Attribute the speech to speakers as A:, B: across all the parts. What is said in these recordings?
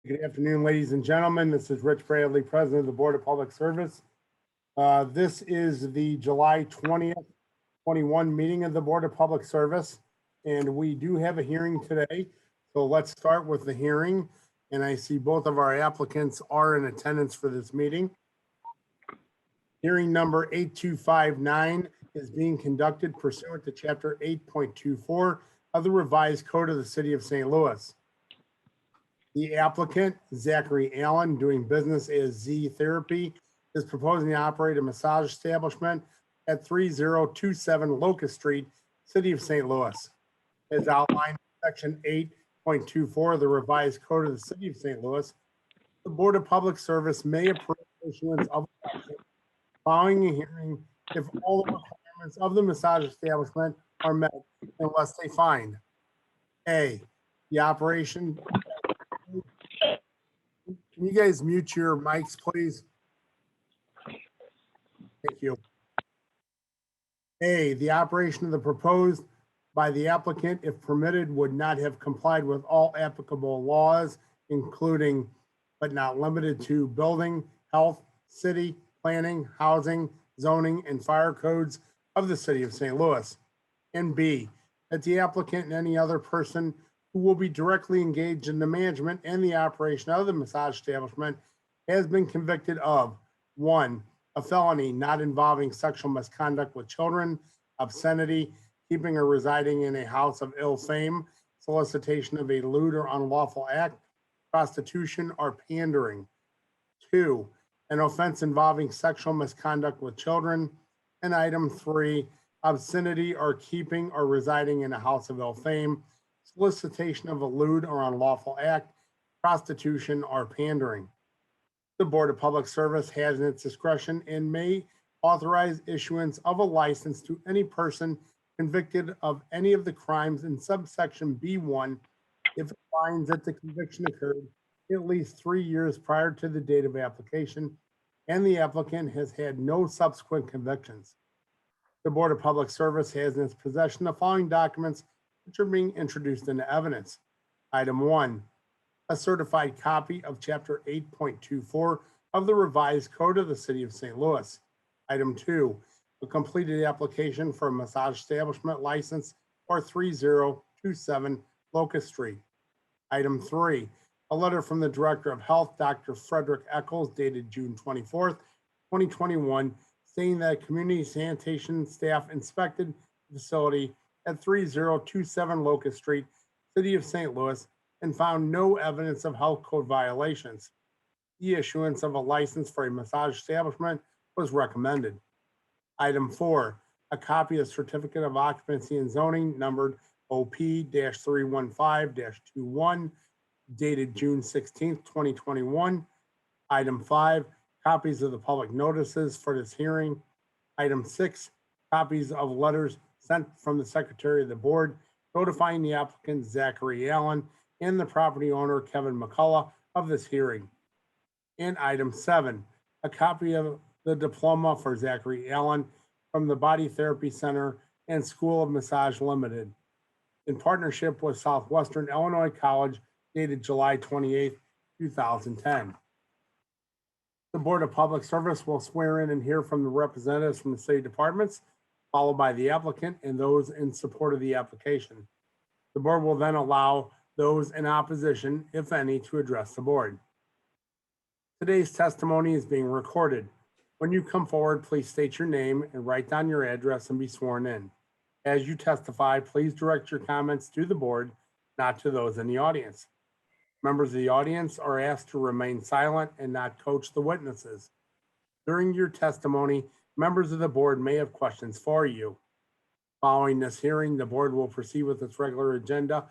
A: Good afternoon, ladies and gentlemen. This is Rich Bradley, President of the Board of Public Service. This is the July 20th, 21 meeting of the Board of Public Service, and we do have a hearing today. So let's start with the hearing, and I see both of our applicants are in attendance for this meeting. Hearing number 8259 is being conducted pursuant to Chapter 8.24 of the Revised Code of the City of St. Louis. The applicant, Zachary Allen, doing business as Z Therapy, is proposing to operate a massage establishment at 3027 Locust Street, City of St. Louis. As outlined in Section 8.24 of the Revised Code of the City of St. Louis, the Board of Public Service may approve issuance of a license following a hearing if all the requirements of the massage establishment are met, unless they find A, the operation. Can you guys mute your mics, please? Thank you. A, the operation of the proposed by the applicant, if permitted, would not have complied with all applicable laws, including but not limited to building, health, city, planning, housing, zoning, and fire codes of the City of St. Louis. And B, that the applicant and any other person who will be directly engaged in the management and the operation of the massage establishment has been convicted of 1, a felony not involving sexual misconduct with children, obscenity, keeping or residing in a house of ill fame, solicitation of a lewd or unlawful act, prostitution, or pandering. 2, an offense involving sexual misconduct with children. And item 3, obscenity or keeping or residing in a house of ill fame, solicitation of a lewd or unlawful act, prostitution, or pandering. The Board of Public Service has in its discretion and may authorize issuance of a license to any person convicted of any of the crimes in subsection B1 if it finds that the conviction occurred at least 3 years prior to the date of application and the applicant has had no subsequent convictions. The Board of Public Service has in its possession the following documents which are being introduced into evidence. Item 1, a certified copy of Chapter 8.24 of the Revised Code of the City of St. Louis. Item 2, a completed application for a massage establishment license for 3027 Locust Street. Item 3, a letter from the Director of Health, Dr. Frederick Eccles, dated June 24th, 2021, stating that community sanitation staff inspected the facility at 3027 Locust Street, City of St. Louis, and found no evidence of health code violations. The issuance of a license for a massage establishment was recommended. Item 4, a copy of Certificate of Occupancy and Zoning numbered OP-315-21, dated June 16th, 2021. Item 5, copies of the public notices for this hearing. Item 6, copies of letters sent from the Secretary of the Board notifying the applicant Zachary Allen and the property owner Kevin McCullough of this hearing. And item 7, a copy of the diploma for Zachary Allen from the Body Therapy Center and School of Massage Limited in partnership with Southwestern Illinois College, dated July 28th, 2010. The Board of Public Service will swear in and hear from the representatives from the city departments, followed by the applicant and those in support of the application. The board will then allow those in opposition, if any, to address the board. Today's testimony is being recorded. When you come forward, please state your name and write down your address and be sworn in. As you testify, please direct your comments to the board, not to those in the audience. Members of the audience are asked to remain silent and not coach the witnesses. During your testimony, members of the board may have questions for you. Following this hearing, the board will proceed with its regular agenda.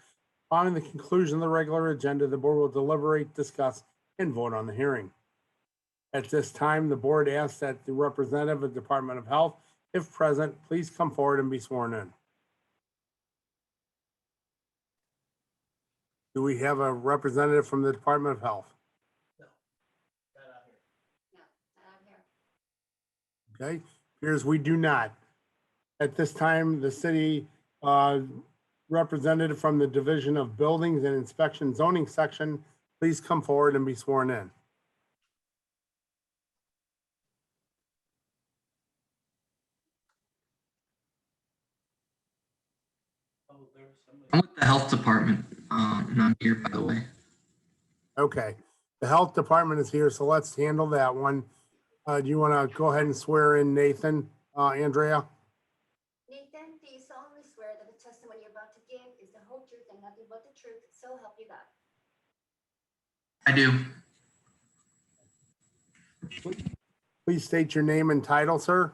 A: Following the conclusion of the regular agenda, the board will deliberate, discuss, and vote on the hearing. At this time, the board asks that the representative of the Department of Health, if present, please come forward and be sworn in. Do we have a representative from the Department of Health?
B: No, not out here. No, not out here.
A: Okay, appears we do not. At this time, the city representative from the Division of Buildings and Inspection Zoning Section please come forward and be sworn in.
C: I'm with the health department, and I'm here, by the way.
A: Okay, the health department is here, so let's handle that one. Do you want to go ahead and swear in Nathan, Andrea?
B: Nathan, do you solemnly swear that the testimony you're about to give is the whole truth and nothing but the truth, so help you God?
C: I do.
A: Please state your name and title, sir.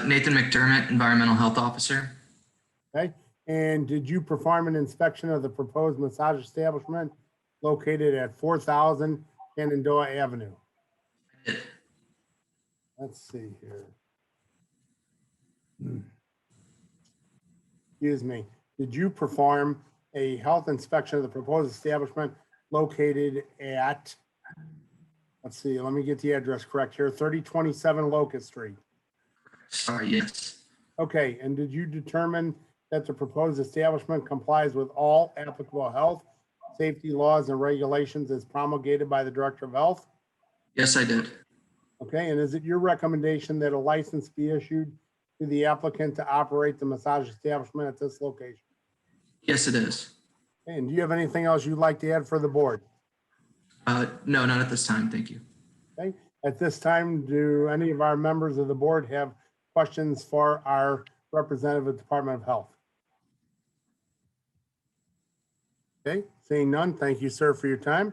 C: Nathan McDermott, Environmental Health Officer.
A: Okay, and did you perform an inspection of the proposed massage establishment located at 4000 Shenandoah Avenue?
C: I did.
A: Let's see here. Excuse me. Did you perform a health inspection of the proposed establishment located at, let's see, let me get the address correct here, 3027 Locust Street?
C: Sorry, yes.
A: Okay, and did you determine that the proposed establishment complies with all applicable health, safety laws and regulations as promulgated by the Director of Health?
C: Yes, I did.
A: Okay, and is it your recommendation that a license be issued to the applicant to operate the massage establishment at this location?
C: Yes, it is.
A: And do you have anything else you'd like to add for the board?
C: No, not at this time. Thank you.
A: Okay, at this time, do any of our members of the board have questions for our representative of the Department of Health? Okay, seeing none, thank you, sir, for your time.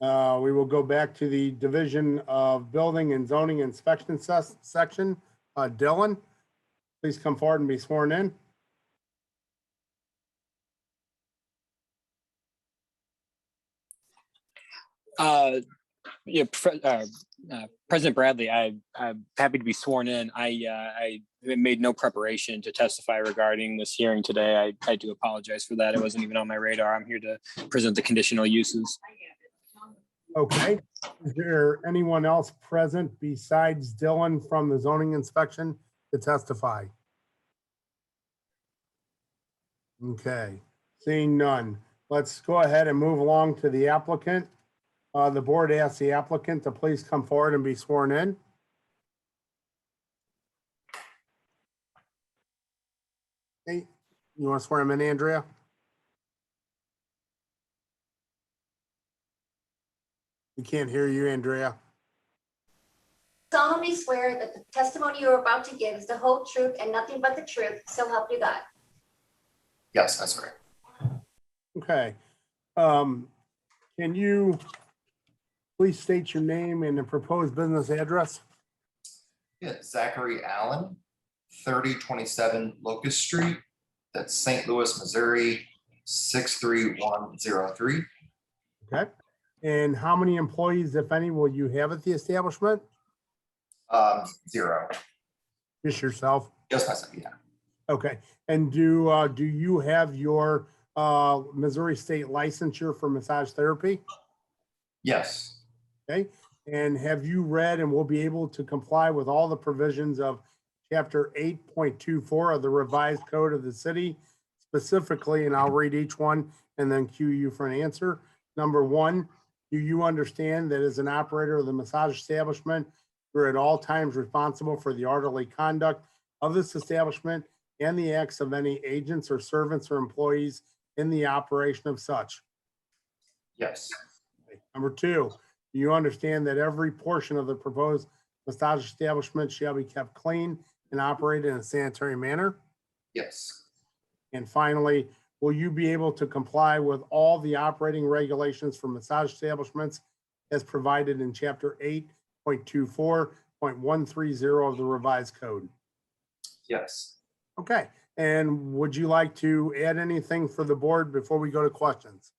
A: We will go back to the Division of Building and Zoning Inspection section. Dylan, please come forward and be sworn in.
D: President Bradley, I'm happy to be sworn in. I made no preparation to testify regarding this hearing today. I do apologize for that. It wasn't even on my radar. I'm here to present the conditional uses.
A: Okay, is there anyone else present besides Dylan from the zoning inspection to testify? Okay, seeing none. Let's go ahead and move along to the applicant. The board asks the applicant to please come forward and be sworn in. Hey, you want to swear him in, Andrea? We can't hear you, Andrea.
B: Solemnly swear that the testimony you are about to give is the whole truth and nothing but the truth, so help you God.
E: Yes, that's right.
A: Okay. Can you please state your name and the proposed business address?
E: Yeah, Zachary Allen, 3027 Locust Street. That's St. Louis, Missouri, 63103.
A: Okay. And how many employees, if any, will you have at the establishment?
E: 0.
A: Just yourself?
E: Just myself, yeah.
A: Okay. And do you have your Missouri state licensure for massage therapy?
E: Yes.
A: Okay. And have you read and will be able to comply with all the provisions of Chapter 8.24 of the revised code of the city? Specifically, and I'll read each one and then cue you for an answer. Number 1, do you understand that as an operator of the massage establishment, you're at all times responsible for the orderly conduct of this establishment and the acts of any agents or servants or employees in the operation of such?
E: Yes.
A: Number 2, do you understand that every portion of the proposed massage establishment shall be kept clean and operated in a sanitary manner?
E: Yes.
A: And finally, will you be able to comply with all the operating regulations for massage establishments as provided in Chapter 8.24.130 of the revised code?
E: Yes.
A: Okay. And would you like to add anything for the board before we go to questions?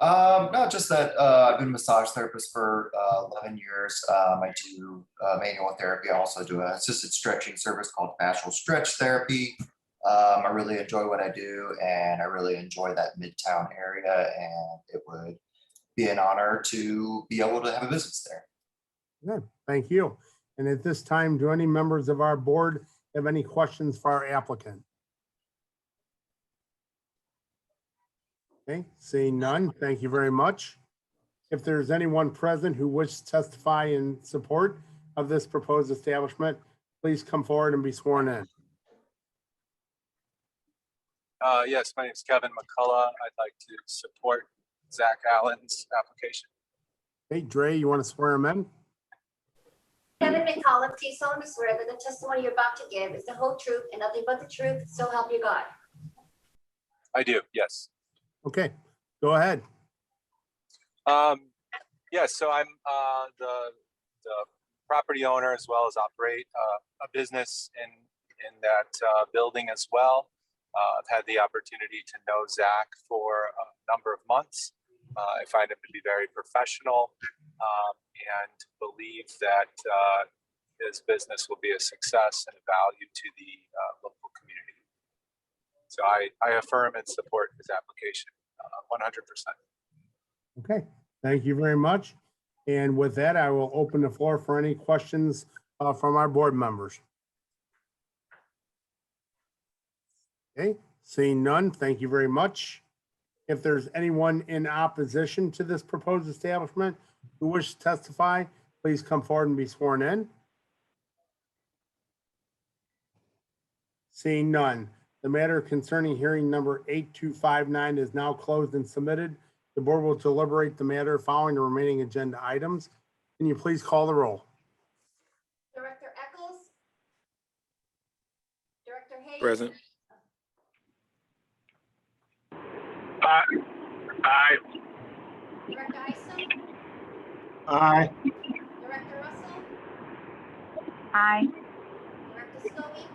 E: No, just that I've been a massage therapist for 11 years. I do manual therapy. I also do an assisted stretching service called fascial stretch therapy. I really enjoy what I do, and I really enjoy that Midtown area, and it would be an honor to be able to have a business there.
A: Good, thank you. And at this time, do any members of our board have any questions for our applicant? Okay, seeing none, thank you very much. If there's anyone present who wishes to testify in support of this proposed establishment, please come forward and be sworn in.
F: Yes, my name is Kevin McCullough. I'd like to support Zach Allen's application.
A: Hey, Dre, you want to swear him in?
B: Kevin McCullough, do you solemnly swear that the testimony you're about to give is the whole truth and nothing but the truth, so help you God?
F: I do, yes.
A: Okay, go ahead.
F: Yes, so I'm the property owner as well as operate a business in that building as well. I've had the opportunity to know Zach for a number of months. I find him to be very professional and believe that his business will be a success and a value to the local community. So I affirm and support his application 100%.
A: Okay, thank you very much. And with that, I will open the floor for any questions from our board members. Okay, seeing none, thank you very much. If there's anyone in opposition to this proposed establishment who wishes to testify, please come forward and be sworn in. Seeing none, the matter concerning hearing number 8259 is now closed and submitted. The board will deliberate the matter following the remaining agenda items. Can you please call the roll?
B: Director Eccles? Director Hayes?
G: Present.
H: Aye.
B: Director Isom?
A: Aye.
B: Director Russell?
I: Aye.
B: Director Stobie?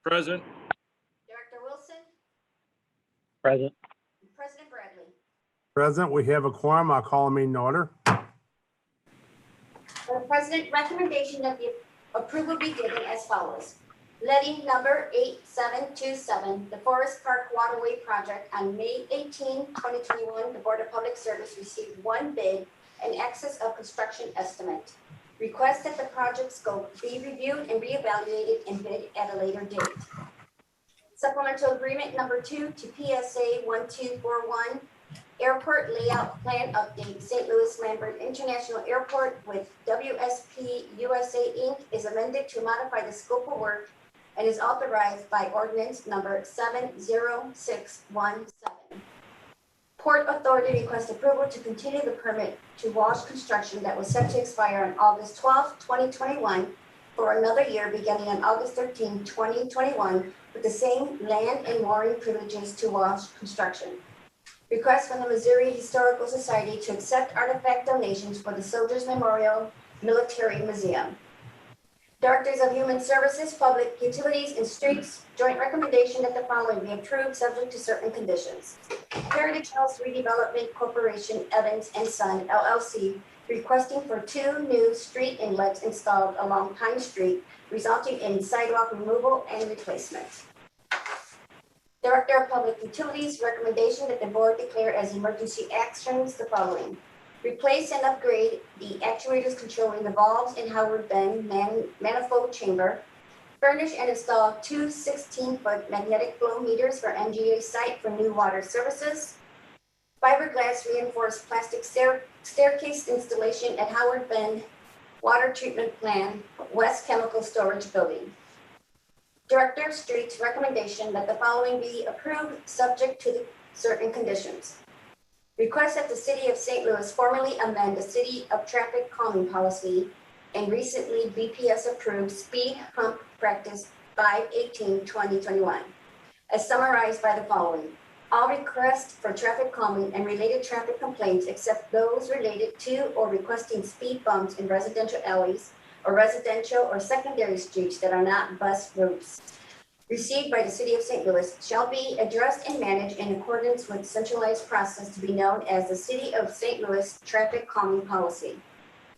G: Present.
B: Director Wilson?
G: Present.
B: And President Bradley?
A: Present, we have a quorum. I'll call a meeting to order.
B: The President, recommendation that the approval be given as follows. Letting number 8727, the Forest Park Waterway project on May 18, 2021, the Board of Public Service received one bid in excess of construction estimate. Request that the project scope be reviewed and reevaluated and bid at a later date. Supplemental agreement number 2 to PSA 1241, Airport Layout Plan Update, St. Louis Lambert International Airport with WSP USA Inc. is amended to modify the scope of work and is authorized by ordinance number 70617. Port Authority requests approval to continue the permit to Walsh Construction that was set to expire on August 12, 2021 for another year beginning on August 13, 2021 with the same land and mooring privileges to Walsh Construction. Request from the Missouri Historical Society to accept artifact donations for the Soldiers Memorial Military Museum. Directors of Human Services, Public Utilities, and Streets, joint recommendation that the following be approved subject to certain conditions. Heritage House Redevelopment Corporation, Evans and Son, LLC, requesting for 2 new street inlets installed along Pine Street, resulting in sidewalk removal and replacement. Director of Public Utilities, recommendation that the board declare as emergency actions the following. Replace and upgrade the actuators controlling the valves in Howard Bend manifold chamber. Furnish and install 2 16-foot magnetic flow meters for MGA site for new water services. Fiberglass reinforced plastic staircase installation at Howard Bend Water Treatment Plant, West Chemical Storage Building. Director of Streets, recommendation that the following be approved subject to certain conditions. Request that the City of St. Louis formally amend the City of Traffic Calming Policy and recently BPS approved Speed Hump Practice 5/18/2021, as summarized by the following. All requests for traffic calming and related traffic complaints except those related to or requesting speed bumps in residential alleys or residential or secondary streets that are not bus routes received by the City of St. Louis shall be addressed and managed in accordance with centralized process to be known as the City of St. Louis Traffic Calming Policy.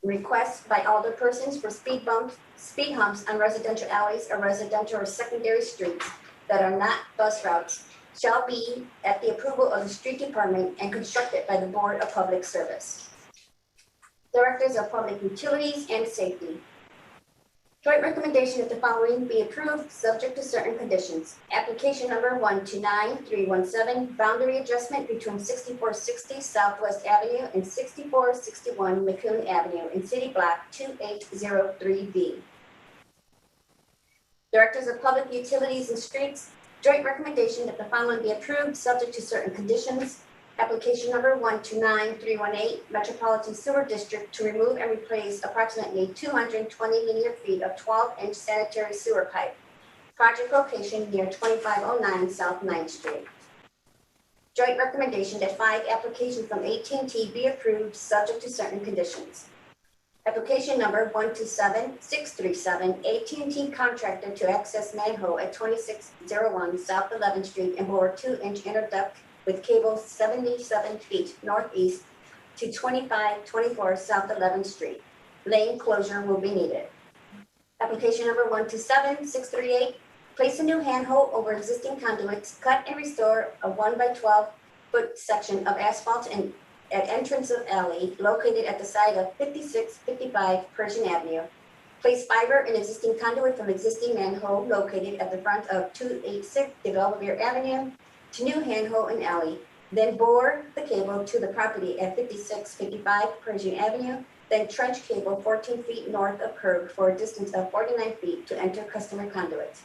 B: Requests by alderpersons for speed humps on residential alleys or residential or secondary streets that are not bus routes shall be at the approval of the Street Department and constructed by the Board of Public Service. Directors of Public Utilities and Safety. Joint recommendation that the following be approved, subject to certain conditions. Application number 129317, boundary adjustment between 6460 Southwest Avenue and 6461 McCoon Avenue in City Block 2803B. Directors of Public Utilities and Streets, joint recommendation that the following be approved, subject to certain conditions. Application number 129318, Metropolitan Sewer District to remove and replace approximately 220 linear feet of 12-inch sanitary sewer pipe. Project location near 2509 South 9th Street. Joint recommendation that 5 applications from AT&T be approved, subject to certain conditions. Application number 127637, AT&T contractor to access manhole at 2601 South 11th Street and bore 2-inch inner duct with cable 77 feet northeast to 2524 South 11th Street. Lane closure will be needed. Application number 127638, place a new handhole over existing conduits, cut and restore a 1 by 12 foot section of asphalt and at entrance of alley located at the side of 5655 Persian Avenue. Place fiber in existing conduit from existing manhole located at the front of 286 Belvedere Avenue to new handhole and alley. Then bore the cable to the property at 5655 Persian Avenue. Then trench cable 14 feet north of curb for a distance of 49 feet to enter customer conduit.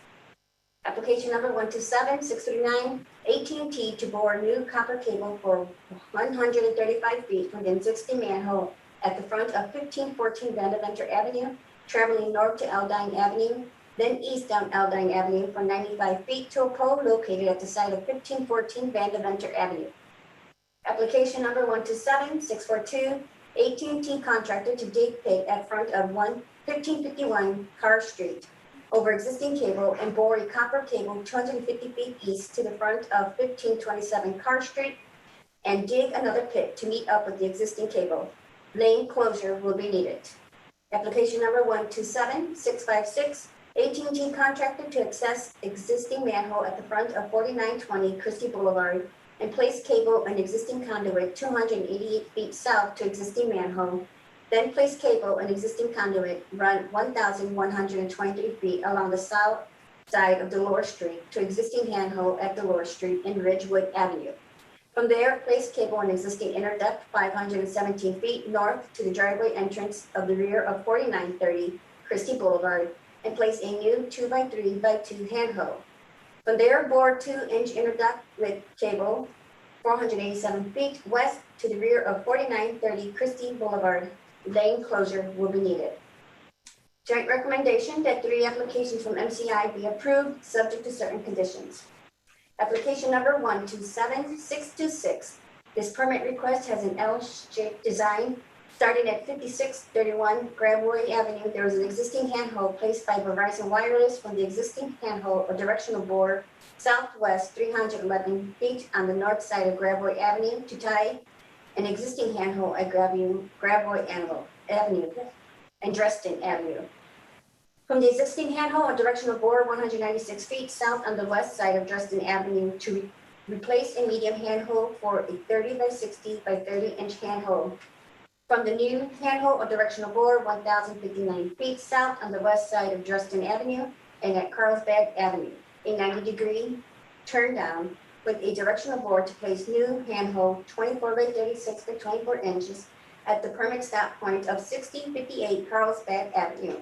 B: Application number 127639, AT&T to bore new copper cable for 135 feet from the existing manhole at the front of 1514 Vanderventer Avenue, traveling north to Aldine Avenue, then east down Aldine Avenue for 95 feet to a pole located at the site of 1514 Vanderventer Avenue. Application number 127642, AT&T contractor to dig pit at front of 1551 Carr Street over existing cable and bore a copper cable 250 feet east to the front of 1527 Carr Street and dig another pit to meet up with the existing cable. Lane closure will be needed. Application number 127656, AT&T contractor to access existing manhole at the front of 4920 Christie Boulevard and place cable and existing conduit 288 feet south to existing manhole. Then place cable and existing conduit run 1,123 feet along the south side of Delore Street to existing handhole at Delore Street in Ridgewood Avenue. From there, place cable and existing inner duct 517 feet north to the driveway entrance of the rear of 4930 Christie Boulevard and place a new 2x3x2 handhole. From there, bore 2-inch inner duct with cable 487 feet west to the rear of 4930 Christie Boulevard. Lane closure will be needed. Joint recommendation that 3 applications from MCI be approved, subject to certain conditions. Application number 127626. This permit request has an L-shaped design. Starting at 5631 Grabway Avenue, there is an existing handhole placed by Verizon Wireless from the existing handhole or directional bore southwest 311 feet on the north side of Grabway Avenue to tie an existing handhole at Grabway Avenue and Dresden Avenue. From the existing handhole or directional bore 196 feet south on the west side of Dresden Avenue to replace a medium handhole for a 30 by 60 by 30 inch handhole. From the new handhole or directional bore 1,059 feet south on the west side of Dresden Avenue and at Carlsbad Avenue, a 90-degree turn down with a directional bore to place new handhole 24 by 36 by 24 inches at the permit stop point of 6058 Carlsbad Avenue.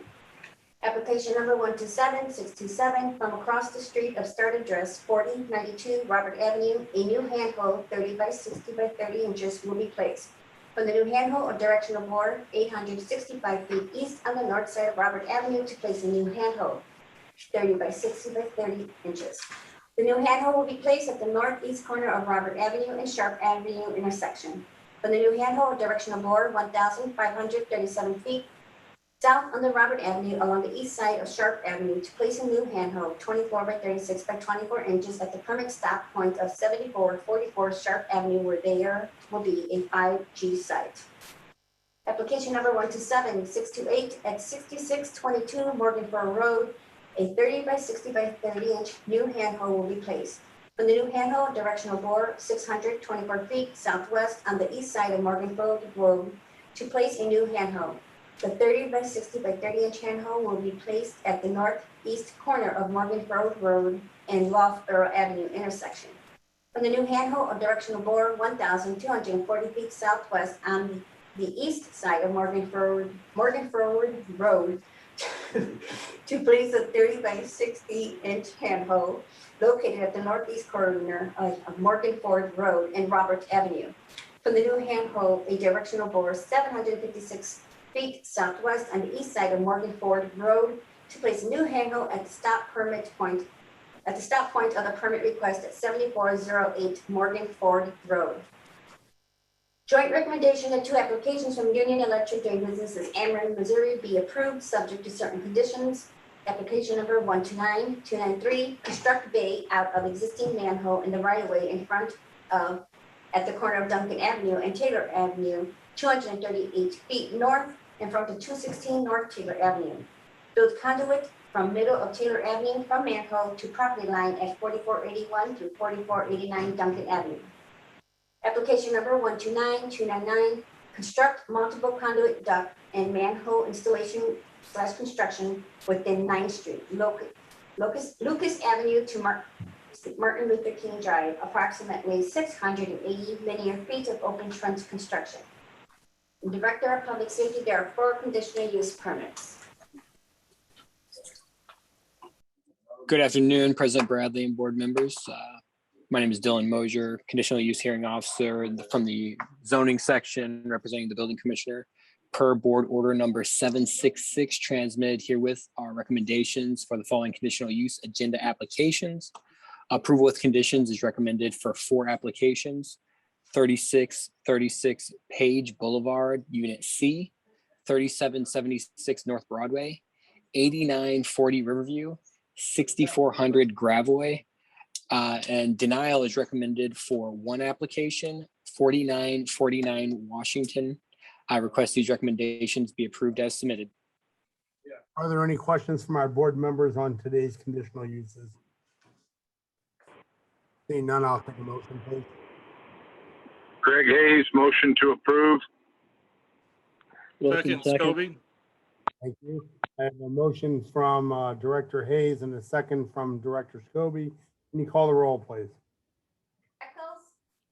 B: Application number 127627 from across the street of start address 4092 Robert Avenue, a new handhole 30 by 60 by 30 inches will be placed. From the new handhole or directional bore 865 feet east on the north side of Robert Avenue to place a new handhole 30 by 60 by 30 inches. The new handhole will be placed at the northeast corner of Robert Avenue and Sharp Avenue intersection. From the new handhole or directional bore 1,537 feet south on the Robert Avenue along the east side of Sharp Avenue to place a new handhole 24 by 36 by 24 inches at the permit stop point of 7444 Sharp Avenue where there will be a 5G site. Application number 127628 at 6622 Morganboro Road, a 30 by 60 by 30 inch new handhole will be placed. From the new handhole, directional bore 624 feet southwest on the east side of Morganboro Road to place a new handhole. The 30 by 60 by 30 inch handhole will be placed at the northeast corner of Morgan Road and Loft Earl Avenue intersection. From the new handhole of directional bore 1,240 feet southwest on the east side of Morgan Road to place a 30 by 60 inch handhole located at the northeast corner of Morgan Ford Road and Roberts Avenue. From the new handhole, a directional bore 756 feet southwest on the east side of Morgan Ford Road to place a new handhole at the stop point of the permit request at 7408 Morgan Ford Road. Joint recommendation that two applications from Union Electric doing business as Ameren, Missouri be approved subject to certain conditions. Application number 129293, construct bay out of existing manhole in the right of way in front of, at the corner of Duncan Avenue and Taylor Avenue, 238 feet north in front of 216 North Taylor Avenue. Build conduit from middle of Taylor Avenue from manhole to property line at 4481 through 4489 Duncan Avenue. Application number 129299, construct multiple conduit duct and manhole installation / construction within 9th Street, Lucas Avenue to Martin Luther King Drive, approximately 680 linear feet of open trench construction. Director of Public Safety, there are 4 conditional use permits.
D: Good afternoon, President Bradley and board members. My name is Dylan Mosier, Conditional Use Hearing Officer from the zoning section representing the building commissioner. Per board order number 766 transmitted herewith are recommendations for the following conditional use agenda applications. Approval with conditions is recommended for 4 applications: 3636 Page Boulevard, Unit C, 3776 North Broadway, 8940 Riverview, 6400 Graveway, and denial is recommended for 1 application, 4949 Washington. I request these recommendations be approved as submitted.
A: Are there any questions from our board members on today's conditional uses? Seeing none, I'll take a motion, please.
H: Greg Hayes, motion to approve.
G: Second, Scobie.
A: Thank you. I have a motion from Director Hayes and a second from Director Scobie. Can you call the roll, please?
B: Echols?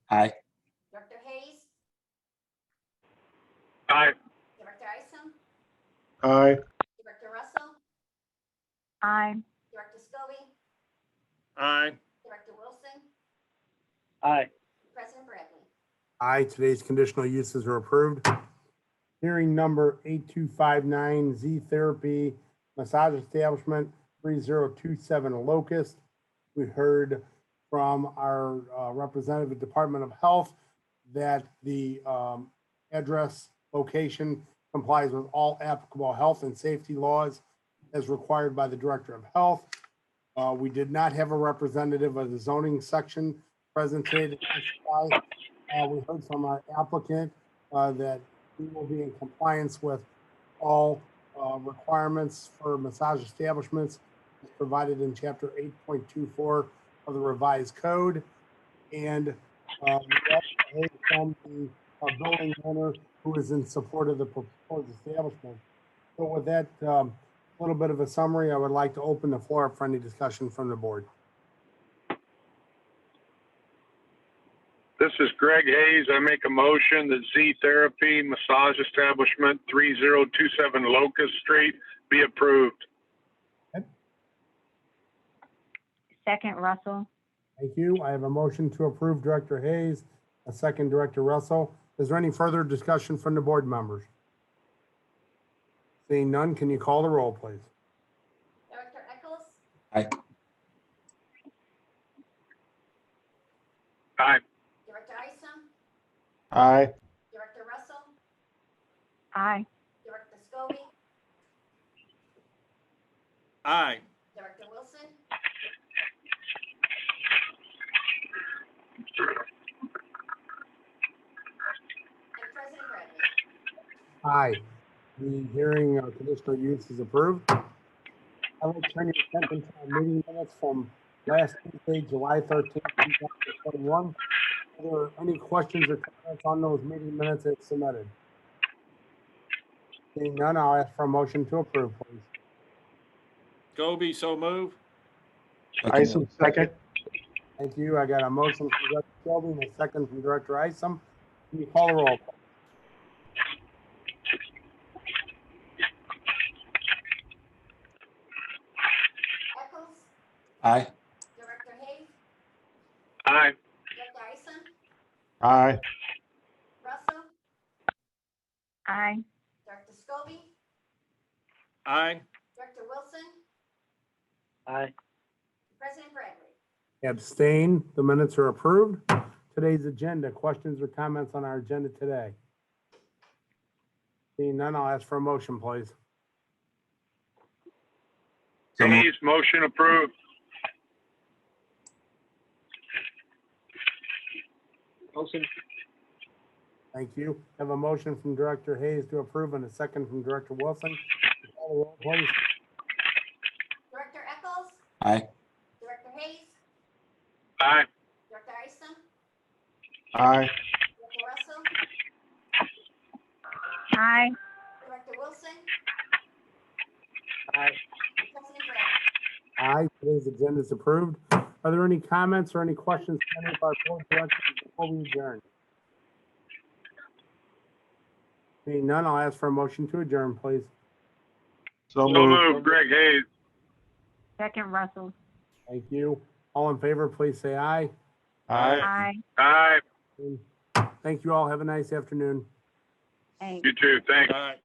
C: Aye.
B: Director Hayes?
H: Aye.
B: Director Isom?
A: Aye.
B: Director Russell?
I: Aye.
B: Director Scobie?
G: Aye.
B: Director Wilson?
G: Aye.
B: President Bradley?
A: Aye, today's conditional uses are approved. Hearing number 8259, Z Therapy Massage Establishment, 3027 Locust. We heard from our representative of Department of Health that the address location complies with all applicable health and safety laws as required by the Director of Health. We did not have a representative of the zoning section present today to testify. We heard from our applicant that we will be in compliance with all requirements for massage establishments as provided in Chapter 8.24 of the revised code. And we also heard from the building owner who is in support of the proposed establishment. So with that little bit of a summary, I would like to open the floor up for any discussion from the board.
H: This is Greg Hayes. I make a motion that Z Therapy Massage Establishment, 3027 Locust Street, be approved.
I: Second, Russell.
A: Thank you. I have a motion to approve Director Hayes, a second Director Russell. Is there any further discussion from the board members? Seeing none, can you call the roll, please?
B: Director Echols?
C: Aye.
H: Aye.
B: Director Isom?
A: Aye.
B: Director Russell?
I: Aye.
B: Director Scobie?
G: Aye.
B: Director Wilson? And President Bradley?
A: Aye. The hearing conditional use is approved. I will turn your attention to our meeting minutes from last Tuesday, July 13th, 2021. Are there any questions or comments on those meeting minutes as submitted? Seeing none, I'll ask for a motion to approve, please.
G: Gobi, so move.
A: Isom, second. Thank you. I got a motion from Director Shelby and a second from Director Isom. Can you call the roll?
B: Eccles,
C: Aye.
B: Director Hayes,
H: Aye.
B: Director Isom,
A: Aye.
B: Russell,
I: Aye.
B: Director Scobie,
G: Aye.
B: Director Wilson,
G: Aye.
B: President Bradley.
A: Abstain. The minutes are approved. Today's agenda, questions or comments on our agenda today? Seeing none, I'll ask for a motion, please.
H: Hayes, motion approved.
G: Wilson.
A: Thank you. Have a motion from Director Hayes to approve and a second from Director Wilson. Call the roll, please.
B: Director Eccles,
C: Aye.
B: Director Hayes,
H: Aye.
B: Director Isom,
A: Aye.
B: Director Russell,
I: Aye.
B: Director Wilson,
G: Aye.
B: President Bradley.
A: Aye, today's agenda is approved. Are there any comments or any questions from any of our board directors before we adjourn? Seeing none, I'll ask for a motion to adjourn, please.
H: So moved, Greg Hayes.
I: Second, Russell.
A: Thank you. All in favor, please say aye.
I: Aye.
H: Aye.
A: Thank you all. Have a nice afternoon.
I: Thanks.
H: You too. Thanks.
G: Aye.